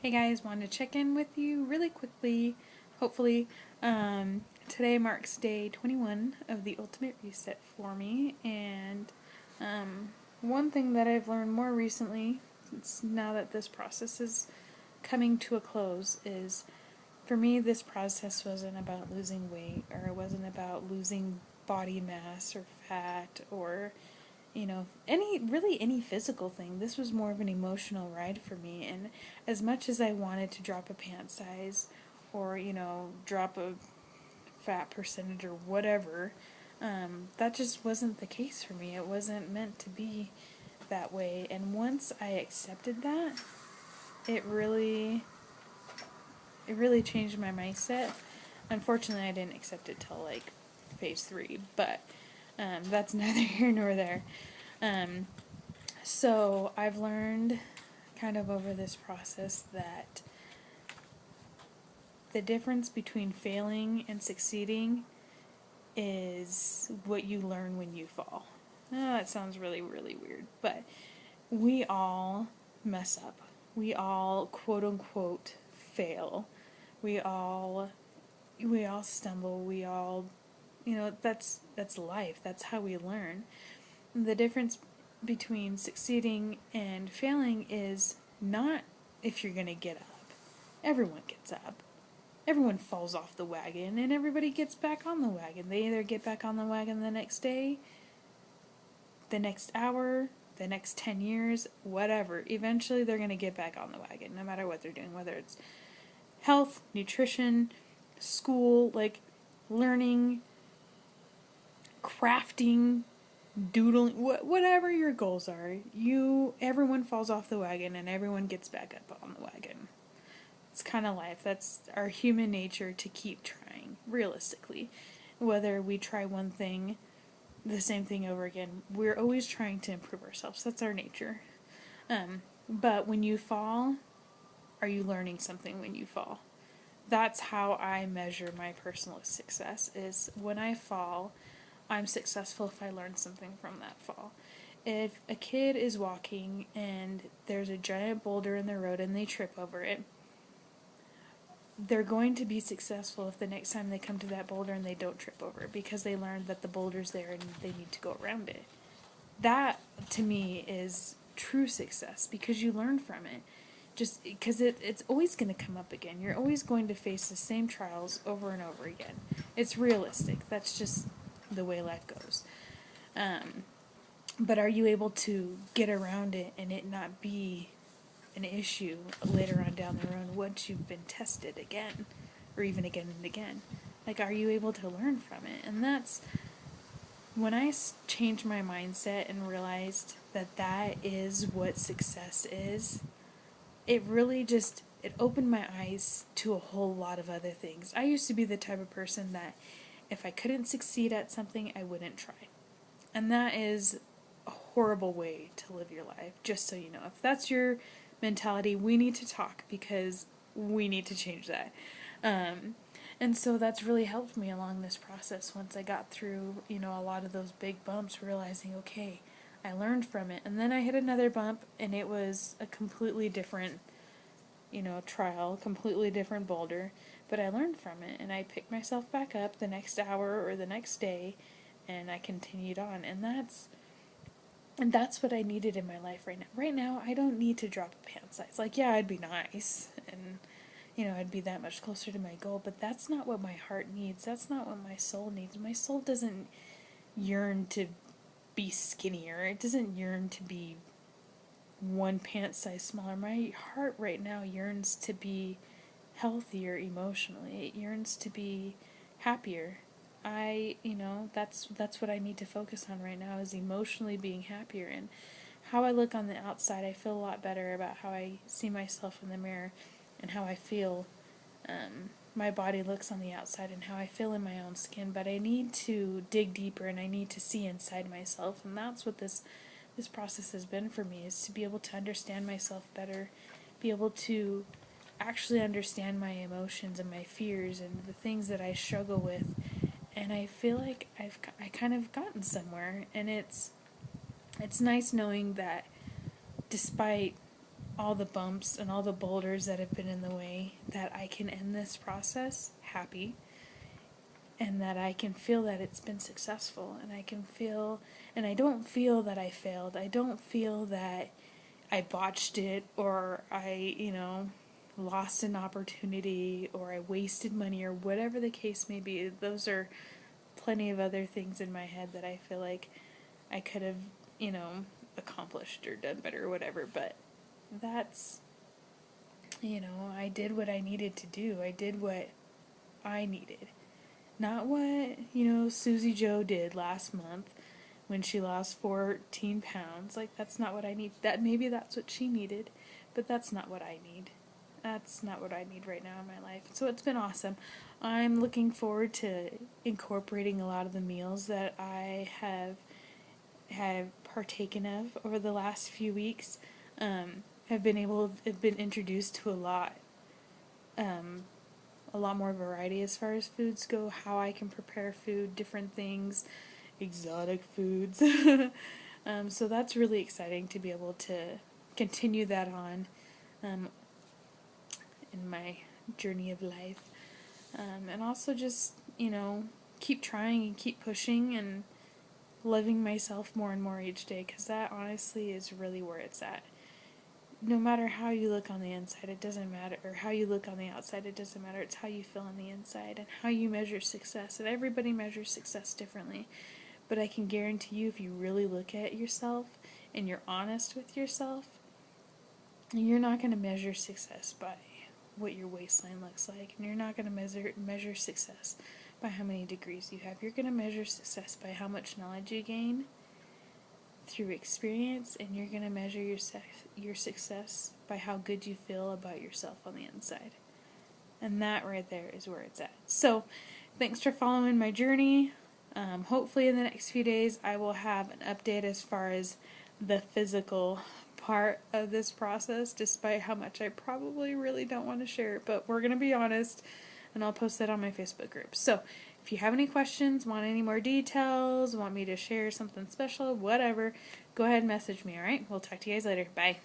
Hey guys, wanted to check in with you really quickly, hopefully. Today marks day 21 of the Ultimate Reset for me, and one thing that I've learned more recently, now that this process is coming to a close, is for me this process wasn't about losing weight, or it wasn't about losing body mass or fat or any physical thing. This was more of an emotional ride for me, and as much as I wanted to drop a pant size or drop a fat percentage or whatever, that just wasn't the case for me. It wasn't meant to be that way, and once I accepted that, it really changed my mindset. Unfortunately, I didn't accept it till like phase 3, but that's neither here nor there. So I've learned kind of over this process that the difference between failing and succeeding is what you learn when you fall. That sounds really, really weird, but we all mess up. We all quote unquote fail. We all stumble. We all, that's life. That's how we learn. The difference between succeeding and failing is not if you're going to get up. Everyone gets up. Everyone falls off the wagon, and everybody gets back on the wagon. They either get back on the wagon the next day, the next hour, the next 10 years, whatever. Eventually they're going to get back on the wagon, no matter what they're doing, whether it's health, nutrition, school, like learning, crafting, doodling, whatever your goals are, everyone falls off the wagon and everyone gets back up on the wagon. It's kind of life. That's our human nature, to keep trying, realistically. Whether we try one thing, the same thing over again, we're always trying to improve ourselves. That's our nature. But when you fall, are you learning something when you fall? That's how I measure my personal success, is when I fall, I'm successful if I learn something from that fall. If a kid is walking and there's a giant boulder in the road and they trip over it, they're going to be successful if the next time they come to that boulder and they don't trip over it, because they learned that the boulder's there and they need to go around it. That, to me, is true success, because you learn from it. Just because it's always going to come up again. You're always going to face the same trials over and over again. It's realistic. That's just the way life goes. But are you able to get around it and it not be an issue later on down the road once you've been tested again, or even again and again? Like, are you able to learn from it? And that's when I changed my mindset and realized that that is what success is. It really it opened my eyes to a whole lot of other things. I used to be the type of person that if I couldn't succeed at something, I wouldn't try. And that is a horrible way to live your life, just so you know. If that's your mentality, we need to talk, because we need to change that. And so that's really helped me along this process once I got through, a lot of those big bumps, realizing, okay, I learned from it. And then I hit another bump, and it was a completely different, trial, completely different boulder. But I learned from it, and I picked myself back up the next hour or the next day, and I continued on. And that's what I needed in my life right now. Right now, I don't need to drop a pant size. Like, yeah, it'd be nice, and, I'd be that much closer to my goal, but that's not what my heart needs. That's not what my soul needs. My soul doesn't yearn to be skinnier. It doesn't yearn to be one pant size smaller. My heart right now yearns to be healthier emotionally. It yearns to be happier. That's what I need to focus on right now, is emotionally being happier. And how I look on the outside, I feel a lot better about how I see myself in the mirror and how I feel my body looks on the outside and how I feel in my own skin. But I need to dig deeper, and I need to see inside myself, and that's what this process has been for me, is to be able to understand myself better, be able to actually understand my emotions and my fears and the things that I struggle with. And I feel like I kind of gotten somewhere, and it's nice knowing that despite all the bumps and all the boulders that have been in the way, that I can end this process happy, and that I can feel that it's been successful, and I can feel, and I don't feel that I failed. I don't feel that I botched it, or I, lost an opportunity, or I wasted money, or whatever the case may be. Those are plenty of other things in my head that I feel like I could have, accomplished or done better or whatever, but that's, I did what I needed to do. I did what I needed. Not what, Susie Joe did last month when she lost 14 pounds. Like, that's not what I need. That maybe that's what she needed, but that's not what I need. That's not what I need right now in my life. So it's been awesome. I'm looking forward to incorporating a lot of the meals that I have partaken of over the last few weeks. Have been introduced to a lot more variety as far as foods go, how I can prepare food, different things, exotic foods. So that's really exciting to be able to continue that on in my journey of life. And also just, keep trying and keep pushing and loving myself more and more each day, because that honestly is really where it's at. No matter how you look on the inside, it doesn't matter, or how you look on the outside, it doesn't matter. It's how you feel on the inside and how you measure success. And everybody measures success differently. But I can guarantee you, if you really look at yourself and you're honest with yourself, you're not going to measure success by what your waistline looks like, and you're not going to measure success by how many degrees you have. You're going to measure success by how much knowledge you gain through experience, and you're going to measure your success by how good you feel about yourself on the inside. And that right there is where it's at. So, thanks for following my journey. Hopefully in the next few days I will have an update as far as the physical part of this process, despite how much I probably really don't want to share it, but we're going to be honest, and I'll post that on my Facebook group. So, if you have any questions, want any more details, want me to share something special, whatever, go ahead and message me, alright? We'll talk to you guys later. Bye.